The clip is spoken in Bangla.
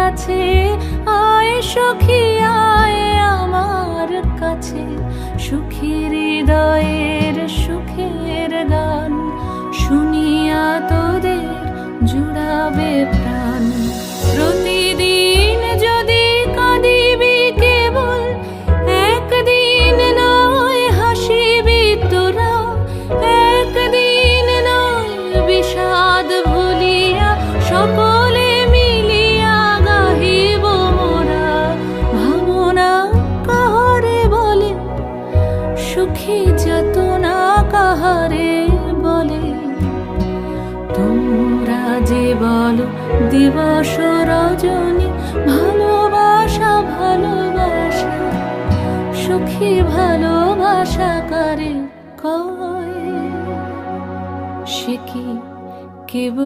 কাছে, আয় সখী আয় আমার কাছে। সুখী হৃদয়ের সুখের গান শুনিয়া তোদের জুড়াবে প্রাণ। প্রতিদিন যদি কাঁদিবি কেবল, একদিন নয় হাসিবি তোরা, একদিন নয় বিষাদ ভুলিয়া সকলে মিলিয়া গাহিব মোরা। ভাবনা কাহারে বলে, সুখী যাতনা কাহারে বলে। তোমরা যে বলো দিবস রজনী, ভালোবাসা ভালোবাসা, সুখী ভালোবাসা কারে কয়? সে কি কেবল